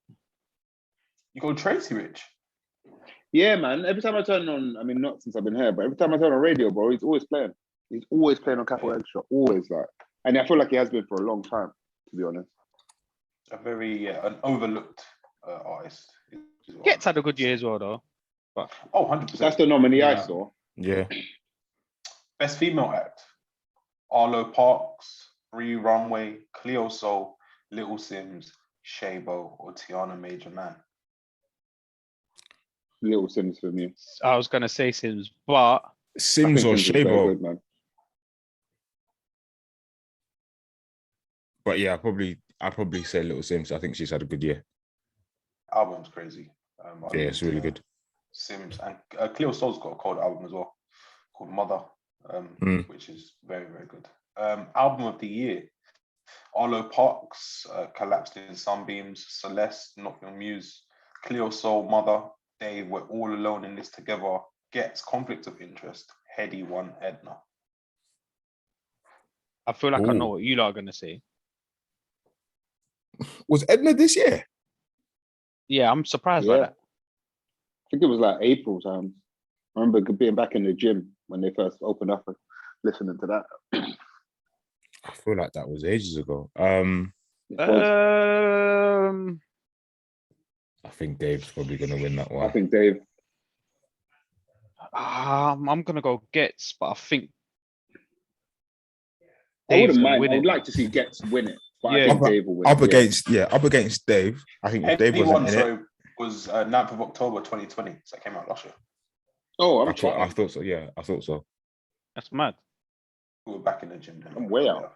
You go Tracy, Rich? Yeah, man. Every time I turn on, I mean, not since I've been here, but every time I turn on radio, bro, he's always playing. He's always playing on Capital Extra. Always, like. And I feel like he has been for a long time, to be honest. A very an overlooked artist. Gets had a good year as well, though. But 100%. That's the nominee I saw. Yeah. Best female act: Arlo Parks, Bree Runway, Cleo Soul, Little Sims, Shabo, or Tiana Major Man. Little Sims for me. I was gonna say Sims, but Sims or Sims is very Shabo. good, man. But yeah, I'd probably say Little Sims. I think she's had a good year. Album's crazy. Yeah, it's really good. Sims and Cleo Soul's got a cold album as well called Mother, which is very, very good. Album of the year: Arlo Parks, Collapsed in Sunbeams, Celeste, Not Your Muse, Cleo Soul, Mother, Dave, We're All Alone in This Together, Gets, Conflict of Interest, Heady One, Edna. I feel like I know Ooh. what you lot are gonna say. Was Edna this year? Yeah, I'm surprised by Yeah. that. I think it was like April time. I remember being back in the gym when they first opened up and listening to that. I feel like that was ages ago. It was. I think Dave's probably gonna win that I one. think Dave. I'm gonna go Gets, but I think I wouldn't Dave's gonna mind. win I would it. like to see Gets win it, but Yeah. I think Dave will win. Up it. up against Dave. I think if Dave Heady wasn't One, in sorry, it, was 9th of October 2020. So that came out last year. Oh, I'm I trying. thought so. Yeah, I thought so. That's mad. We were back in the gym then. I'm way out.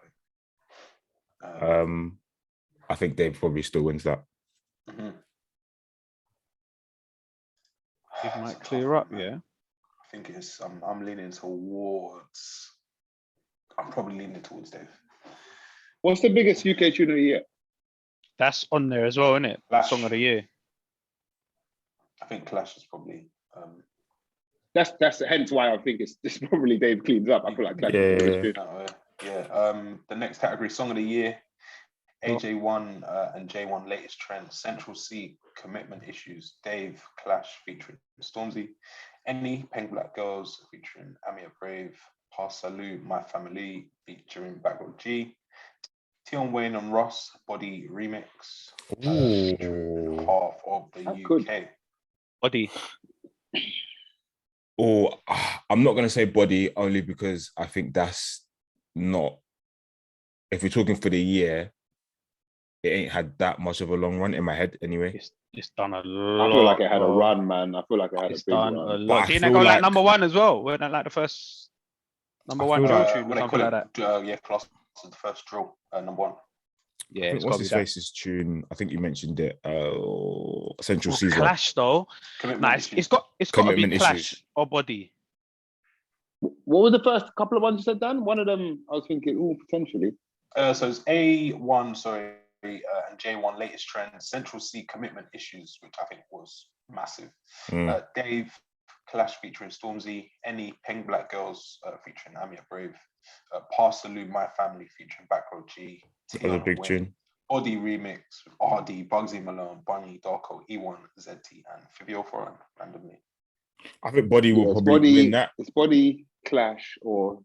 I think Dave probably still wins that. Mhm. It It's a might tough clear one, up, man. yeah. I think it's. I'm leaning towards. I'm probably leaning towards Dave. What's the biggest UK tune of the year? That's on there as well, isn't it? Clash. Song of the year. I think Clash is probably. That's hence why I think it's probably Dave cleans up. I feel like Clash is always Yeah. good. The next category, Song of the Year: AJ1 and J1 Latest Trend, Central C, Commitment Issues, Dave, Clash featuring Stormzy, Any, Pink Black Girls featuring Amia Brave, Pass Salute, My Family featuring Backroad G, Tion Wayne and Ross, Body Remix, featuring half of the That's UK. good. Body. Or I'm not gonna say Body only because I think that's not. If we're talking for the year, it ain't had that much of a long run in my head anyway. It's done a lot. I feel like it had a bro. run, man. I feel like it had It's a big done run. a But lot. I Didn't it feel go like like- number one as well? Wasn't that like the first number I one feel drill like- tune or What they something call like that? it, class is the first drill, number one. Yeah, I think it's what's got to be his that. face's tune? I think you mentioned it. Central Well, Season. Clash though. Commitment Nah, Issues. it's got to be Commitment Clash Issues. or Body. What was the first couple of ones you said, Dan? One of them, I was thinking, potentially. So it's A1, sorry, and J1 Latest Trend, Central C, Commitment Issues, which I think was massive. Dave, Clash featuring Stormzy, Any, Pink Black Girls featuring Amia Brave, Pass Salute, My Family featuring Backroad G, That was a big Wayne, tune. Body Remix with RD, Bugsy Malone, Bunny, Darko, E1, ZT, and Fabio Foreign, randomly. I think Body will Yeah, probably win that. It's Body, Clash, or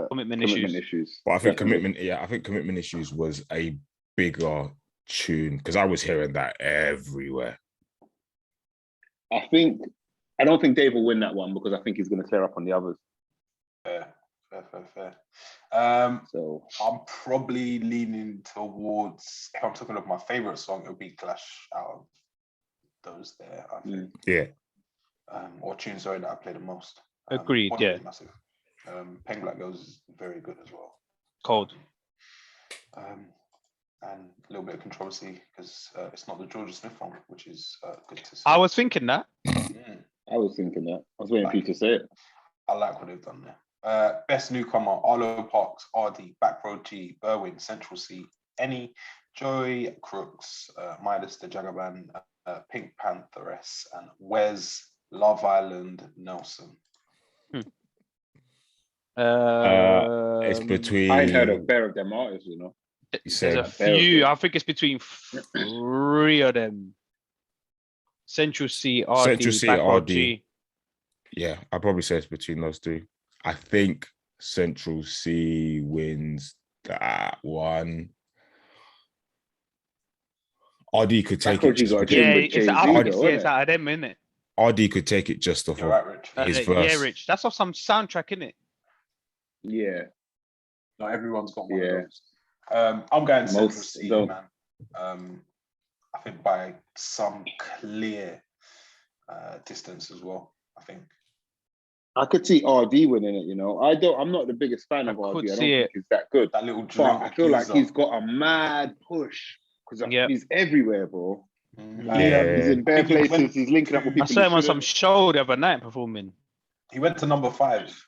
Commitment Issues. But I think Definitely. Commitment Issues was a bigger tune because I was hearing that everywhere. I don't think Dave will win that one because I think he's going to clear up on the others. Fair. So I'm probably leaning towards, if I'm talking of my favorite song, it would be Clash out of those there, I think. Yeah. Or tunes, sorry, that I play the most. Agreed, Body yeah. was massive. Pink Black Girls is very good as well. Cold. And a little bit of controversy because it's not the Georgia Smith one, which is good to see. I was thinking that. I was thinking that. I was waiting for you to say it. I like what they've done there. Best newcomer: Arlo Parks, RD, Backroad G, Berwin, Central C, Any, Joy Crooks, Midas the Jagaban, Pink Pantheress, and Wes Love Island Nelson. It's between. I ain't heard a pair of them artists, you know. There's a few. I think it's between 3 of them. Central C, RD, Central C, Backroad RD. G. Yeah, I'd probably say it's between those two. I think Central C wins that one. RD could take That it just got a because tune Yeah, with it's Jay-Z, out. though, It's innit? out of them, innit? RD could take it just off You're of right, Rich. his Yeah, verse. Rich. That's off some soundtrack, innit? Yeah. Not everyone's got one Yeah. of those. I'm going Central Most C, don't. man. I think by some clear distance as well. I think. I could see RD winning it, you know. I'm not the biggest fan of I RD. could I don't see think it. he's that good. That little But drink. I feel like he's got a mad push because Yep. he's everywhere, bro. Yeah. He's in bare I think he went places. He's linking up with I people. saw him he on some shouldn't. show the other night performing. He went to number 5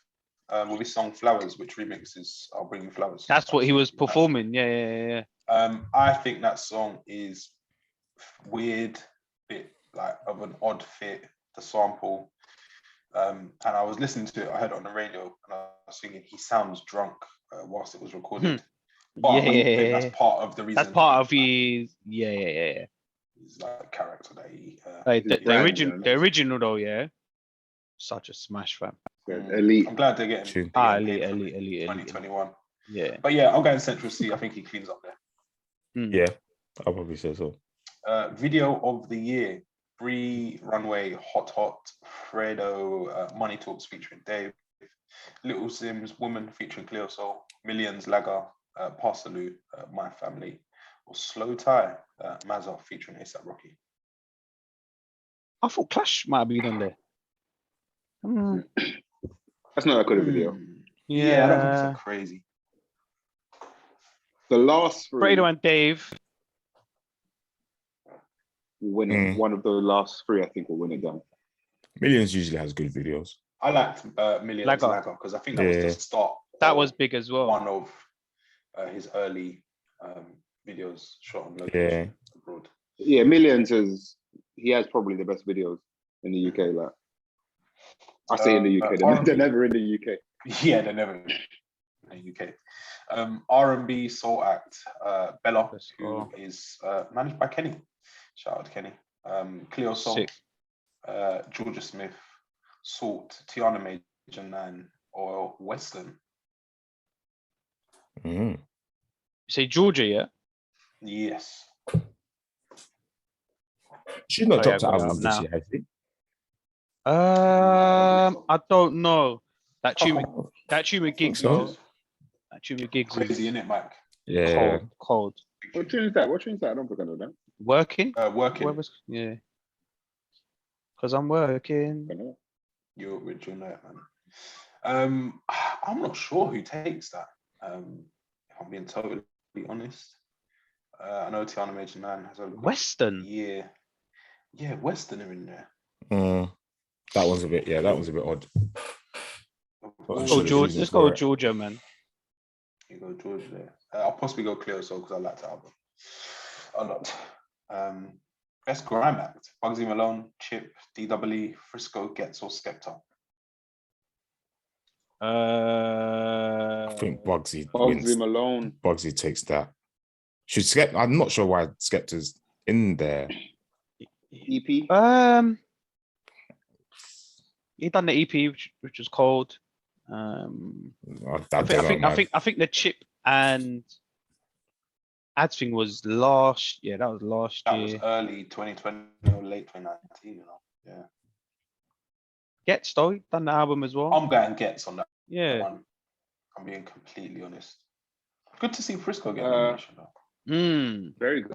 with his song Flowers, which remixes I'll Bring You Flowers. That's what he was performing. Yeah. I think that song is weird, bit like of an odd fit, the sample. And I was listening to it, I heard it on the radio, and I was thinking he sounds drunk whilst it was recorded. But I think that's part of the reason. That's part of his. Yeah. His like character that he. The original though, yeah. Such a smash, fam. Elite. I'm glad they're getting. Elite. 2021. Yeah. But yeah, I'm going Central C. I think he cleans up there. Yeah, I'll probably say so. Video of the year: Bree, Runway, Hot, Fredo, Money Talks featuring Dave, Little Sims, Woman featuring Cleo Soul, Millions, Lager, Parsaloo, My Family, or Slow Tie, Mazza featuring ASAP Rocky. I thought Clash might have been on there. That's not that good a video. Yeah, I don't think it's so crazy. The last three Fredo and Dave. will win it. One of the last three, I think, will win it down. Millions usually has good videos. I liked Millions Lager because I think that was the start. That was big as well. One of his early videos shot on location abroad. Yeah, Millions he has probably the best videos in the UK. Like I say in the UK, they're never in the UK. Yeah, they're never in the UK. R&B Soul Act, Bella, who is managed by Kenny. Shout out to Kenny. Cleo Soul, Georgia Smith, Salt, Tiana Major 9, or Western. You say Georgia, yeah? Yes. She's not dropped an album this year, has she? I don't know. That tune with Gigs, though. That tune with Gigs crazy, isn't it, Mike? Yeah. Cold. What tune is that? I don't think I know that. Working? Working. Yeah. Because I'm working. You'll know it, man. I'm not sure who takes that. If I'm being totally honest. I know Tiana Major 9 has a Western. Yeah, Western are in there. That was a bit odd. Let's go with Georgia, man. You go Georgia there. I'll possibly go Cleo Soul because I like the album a lot. Best grime act: Bugsy Malone, Chip, DWE, Frisco, Gets, or Skepta. I think Bugsy wins. Malone. Bugsy takes that. I'm not sure why Skepta's in there. EP. He done the EP, which was cold. I think the Chip and Ads thing was last. Yeah, that was last year. That was early 2020 or late 2019. You know, yeah. Gets though, he done the album as well. I'm going Gets on that. Yeah. One. I'm being completely honest. Good to see Frisco get nomination though. Very good.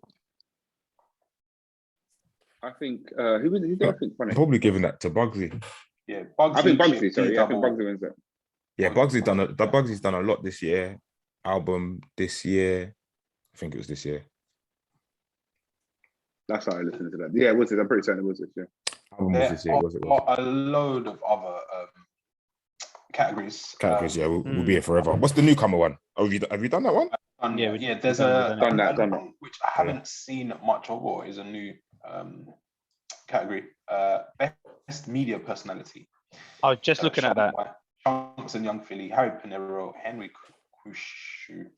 I think who did I think funny? Probably giving that to Bugsy. Yeah, Bugsy. I think Bugsy. Sorry, I think Bugsy wins that. Yeah, Bugsy's done a lot this year. Album this year. I think it was this year. That's how I listened to that. Yeah, it was it. I'm pretty certain it was this year. Album was this year. Was it? A load of other categories. Yeah, we'll be here forever. What's the newcomer one? Have you done that one? There's done that which I haven't seen much of, or is a new category. Best media personality. I was just looking at that. Chunks and Young Philly, Harry Pinero, Henry Kushu,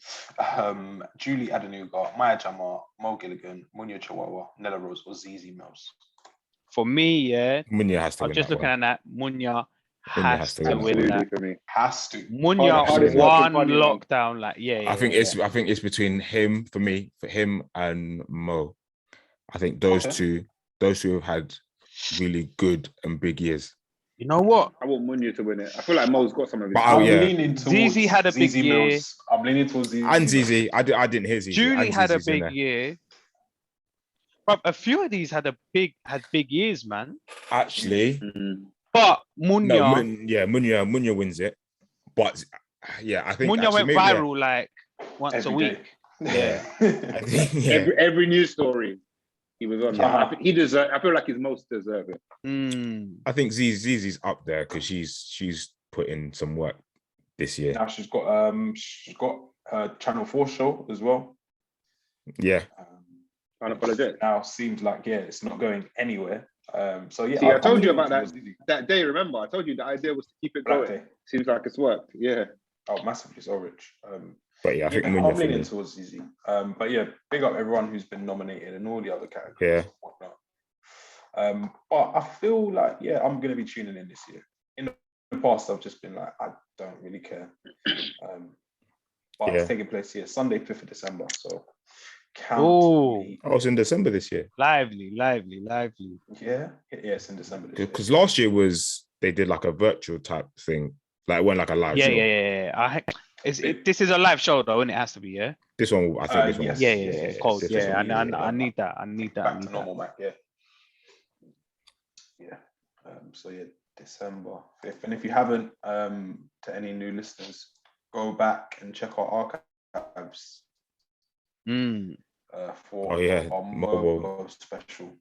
Julie Adenuga, Maya Jama, Mo Gilligan, Munya Chihuahua, Nella Rose, or ZZ Mills. For me, Munya has to win. I'm just looking at that. Munya has to win that. For me. Has to. Munya one lockdown, like I think it's between him for him and Mo. I think those two have had really good and big years. You know what? I want Munya to win it. I feel like Mo's got some of his. But I'm leaning towards Zizi had a big Zizi year. Mills. I'm leaning towards Zizi. And Zizi, I didn't hear Zizi. Julie And had a Zizi's in big there. year. But a few of these had big years, man. Actually, But Munya, Munya wins it. But yeah, I think Munya went viral like once Every a week. day. I think, yeah. Every news story he was on. Yeah. I feel like he's most deserving. I think Zizi's up there because she's put in some work this year. Now she's got her Channel 4 show as well. Yeah. Unapologetic. Now seems like it's not going anywhere. So yeah. See, I told you about that day. Remember, I told you the idea was to keep it Black going. Day. Seems like it's worked. Yeah. Oh, massively so rich. But yeah, I think I'm Munya leaning finished. towards Zizi. But yeah, big up everyone who's been nominated and all the other categories. Yeah. And whatnot. But I feel like I'm going to be tuning in this year. In the past, I've just been like, I don't really care. But it's taking place here Sunday, 5th of December. So it's in December this year. Lively. Yeah, it's in December this year. Because last year they did like a virtual type thing, like it went like a live show. Yeah. This is a live show though, and it has to be. Yeah. This one, I think. This one. Yeah. Cold. This one. I need that. Back to normal, Mac. Yeah. So yeah, December 5th. And if you haven't, to any new listeners, go back and check our archives. For our mobile special.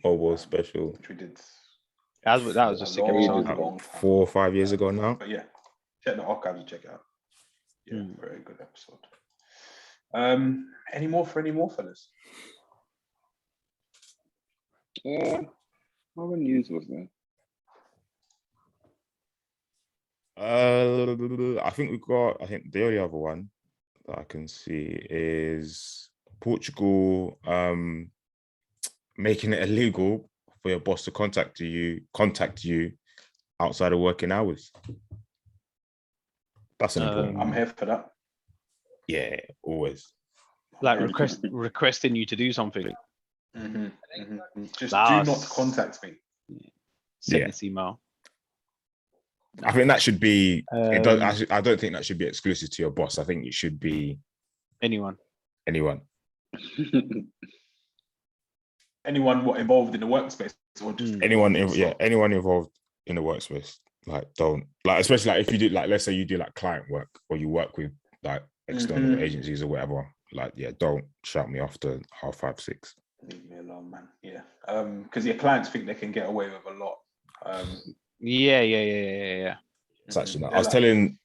Mobile special. Which we did. That was a sick episode. 4 or 5 years ago now. But yeah, check the archives and check it out. Yeah, very good episode. Any more, fellas? What other news was there? I think the only other one that I can see is Portugal making it illegal for your boss to contact you outside of working hours. That's an important one. I'm here for that. Yeah, always. Like requesting you to do something. Just do not contact me. Send this email. I think that should be. I don't think that should be exclusive to your boss. I think it should be anyone. Anyone involved in the workspace, or just anyone involved in the workspace. Like, don't especially if you do let's say you do client work or you work with external agencies or whatever. Don't shout me after 5:30, 6. Leave me alone, man. Yeah, because your clients think they can get away with a lot. Yeah. It's actually not. I was telling.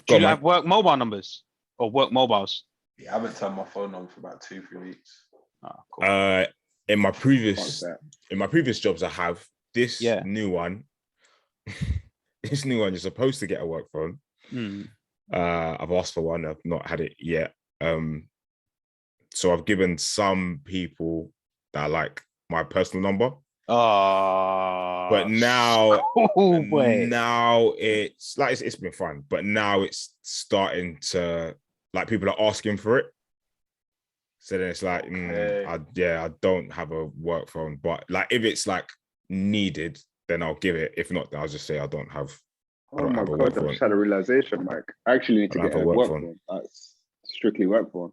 Do you have work mobile numbers or work mobiles? Yeah, I haven't turned my phone on for about 2-3 weeks. Oh, cool. In my previous jobs, I have this new one. This new one, you're supposed to get a work phone. I've asked for one. I've not had it yet. So I've given some people that my personal number. But now it's it's been fun. But now it's starting to people are asking for it. So then it's I don't have a work phone. But if it's needed, then I'll give it. If not, then I'll just say I don't have. Oh my God, I just had a realization, Mike. I actually need to get a work phone. That's strictly work phone.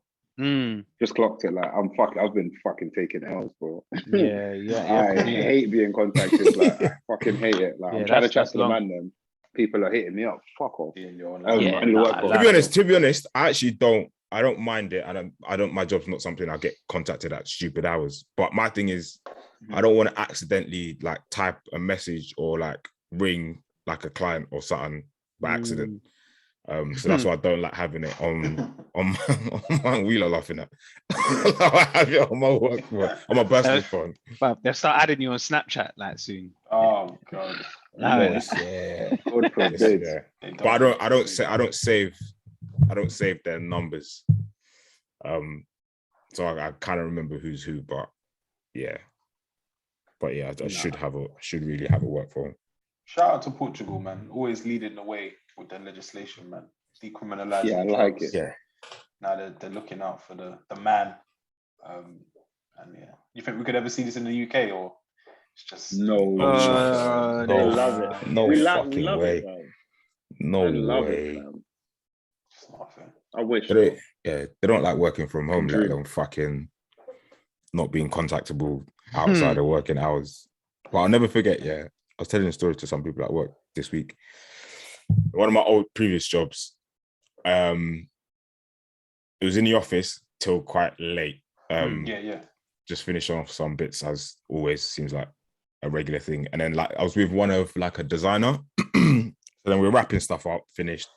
Just clocked it. I've been fucking taking L's, bro. Yeah. I hate being contacted. I fucking hate it. I'm trying to chat to the Mandem. People are hitting me up. Fuck off. To be honest, I actually don't. I don't mind it. I don't. My job's not something I get contacted at stupid hours. But my thing is, I don't want to accidentally type a message or ring a client or something by accident. So that's why I don't like having it on my wheeler laughing at. I have it on my work phone, on my personal phone. But they'll start adding you on Snapchat soon. Oh God. Yeah. But I don't save their numbers. So I kind of remember who's who, but yeah. I should really have a work phone. Shout out to Portugal, man. Always leading the way with their legislation, man. Decriminalizing. Yeah, I like it. Yeah. Now they're looking out for the man. And yeah, you think we could ever see this in the UK, or it's just No, chance. they love it. No we fucking love way. it, fam. No I love way. it, fam. it's not a thing. I wish. They don't like working from home, let Dream. alone fucking not being contactable outside of working hours. But I'll never forget, I was telling a story to some people at work this week. One of my old previous jobs, it was in the office till quite late. Just finishing off some bits, as always, seems like a regular thing. And then like I was with one of like a designer. So then we're wrapping stuff up, finished.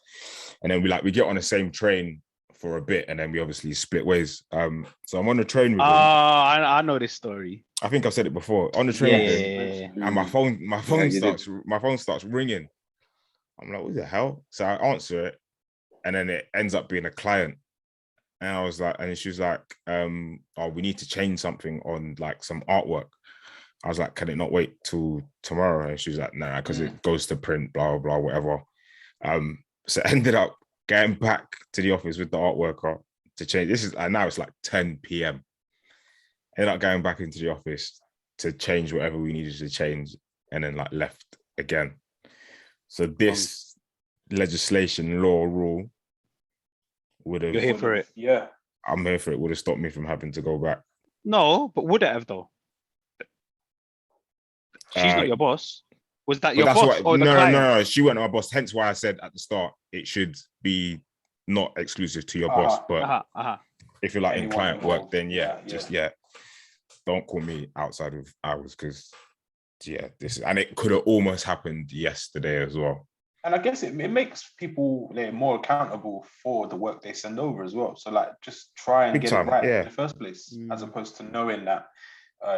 And then we get on the same train for a bit, and then we obviously split ways. So I'm on the train with him. I know this story. I think I've said it before. On the train with him, and my phone starts ringing. I'm like, what the hell? So I answer it, and then it ends up being a client. And I was like, and she was like, we need to change something on like some artwork. I was like, can it not wait till tomorrow? And she was like, nah, because it goes to print, blah, blah, blah, whatever. So I ended up getting back to the office with the art worker to change. This is, and now it's like 10 p.m. Ended up going back into the office to change whatever we needed to change, and then like left again. So this legislation, law, rule would have... You're here for it. Yeah. I'm here for it. Would have stopped me from having to go back. No, but would it have though? She's not your boss. Was that your boss or the client? No. She wasn't my boss. Hence why I said at the start it should be not exclusive to your boss. But if you're like in client work, then don't call me outside of hours, because and it could have almost happened yesterday as well. And I guess it makes people more accountable for the work they send over as well. So like just try and get it right in the first place, as opposed to knowing that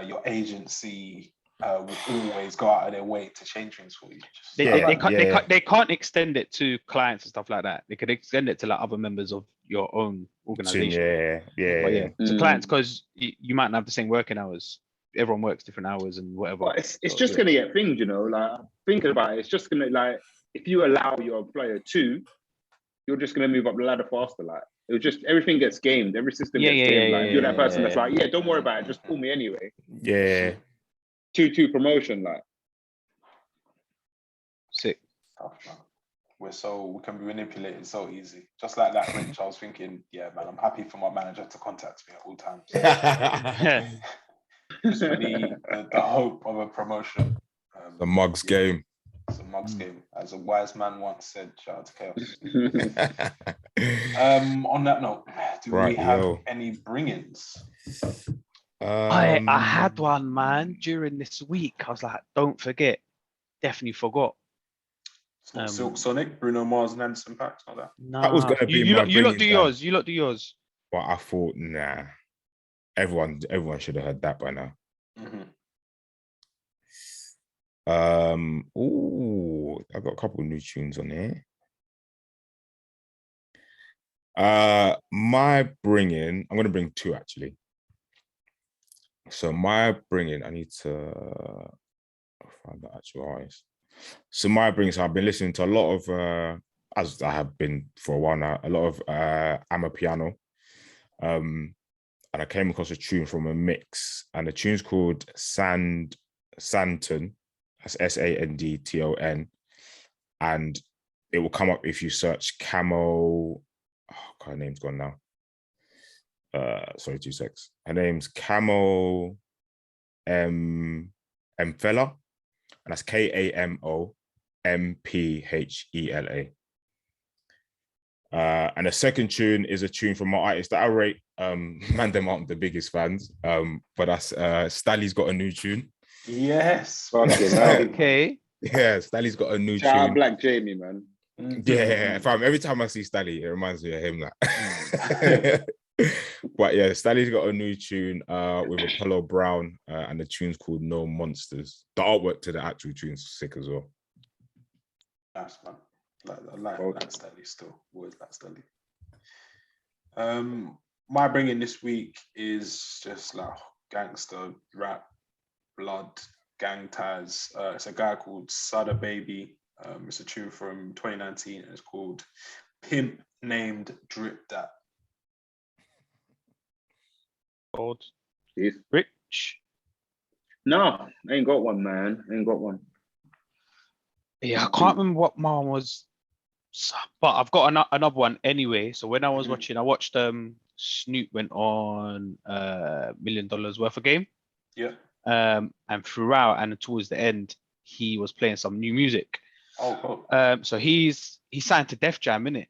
your agency would always go out of their way to change things for you. They can't extend it to clients and stuff like that. They could extend it to like other members of your own organization. So clients, because you might not have the same working hours. Everyone works different hours and whatever. But it's just gonna get things, like thinking about it. It's just gonna, like, if you allow your employer to, you're just gonna move up the ladder faster. Like it was just, everything gets gamed. Every system gets gamed. Like if you're that person that's like, don't worry about it. Just call me anyway. Yeah. 2-2 promotion, like. Sick. We can be manipulated so easy. Just like that, Rich, I was thinking, man, I'm happy for my manager to contact me at all times. Just for the hope of a promotion. The mugs game. It's a mugs game. As a wise man once said, shout out to Chaos. On that note, do we have any bring-ins? I had one, man, during this week. I was like, don't forget. Definitely forgot. It's not Silk Sonic, Bruno Mars and Anderson .Paak, not that. Nah. That was going to be you lot do yours. You lot do yours. But I thought, nah. Everyone should have heard that by now. I got a couple of new tunes on here. My bringing, I'm going to bring two actually. So my bringing, I need to find the actual artist. So my bringing, so I've been listening to a lot of, as I have been for a while now, a lot of Amapiano. And I came across a tune from a mix, and the tune's called Santon. That's Sandton. And it will come up if you search Camo. Her name's gone now. Sorry, 2 secs. Her name's Camo Mphela, and that's KAMOMPHELA. And the second tune is a tune from my artist that I rate. Mandem aren't the biggest fans, but that's Stally's got a new tune. Yes. Okay. Yeah, Stally's got a new Shout tune. out Black Jamie, man. Yeah, every time I see Stally, it reminds me of him. But yeah, Stally's got a new tune with Apollo Brown, and the tune's called No Monsters. The artwork to the actual tune's sick as well. Nice, man. I like Stally still. Always like Stally. My bringing this week is just like gangster rap, blood, gang ties. It's a guy called Sada Baby. It's a tune from 2019, and it's called Pimp Named Drip Dat. Cold. Yes. Rich. No, I ain't got one, man. Ain't got one. Yeah, I can't remember what mine was, but I've got another one anyway. So when I was watching, I watched Snoop went on $1 million worth of game. Yeah. And throughout and towards the end, he was playing some new music. Oh, cool. So he's signed to Def Jam, innit?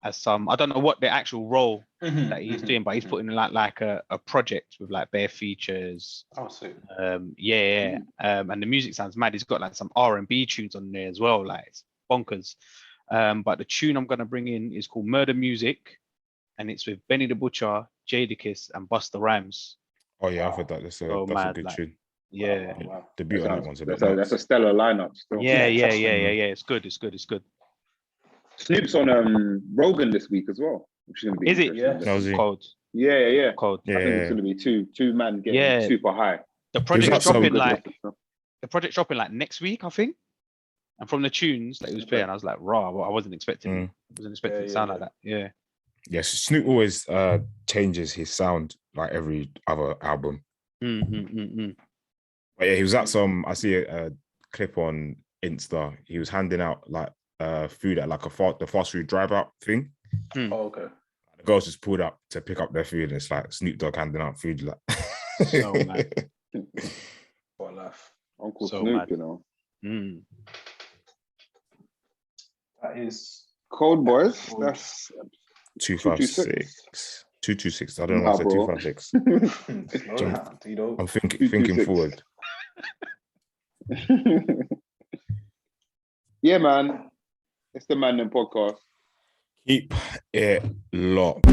As some, I don't know what the actual role that he's doing, but he's putting like a project with like bare features. Oh, sweet. And the music sounds mad. He's got like some R&B tunes on there as well, like it's bonkers. But the tune I'm gonna bring in is called Murder Music, and it's with Benny the Butcher, Jadakiss, and Busta Rhymes. Oh yeah, I've heard that. That's a good tune. Yeah. Wow. The beat on that one's a bit. That's a stellar lineup. Still. Yeah. It's good. Snoop's on Rogan this week as well, which is gonna be. Is it? Yeah. Cold. Yeah. Cold. I think it's gonna be two men getting super high. The project's dropping like next week, I think. And from the tunes that he was playing, I was like, raw. I wasn't expecting. It to sound like that. Yeah. Yes, Snoop always changes his sound like every other album. But yeah, he was at some. I see a clip on Insta. He was handing out like food at like the fast food drive out thing. Oh, okay. The girls just pulled up to pick up their food, and it's like Snoop Dogg handing out food. Like, so mad. What a laugh. Uncle So Snoop, mad. you know. That is Cold Boys. That's 256. 226. I don't know why I said 256. slow down, Tito. I'm thinking forward. Yeah, man. It's the Mandem Podcast. Keep it locked.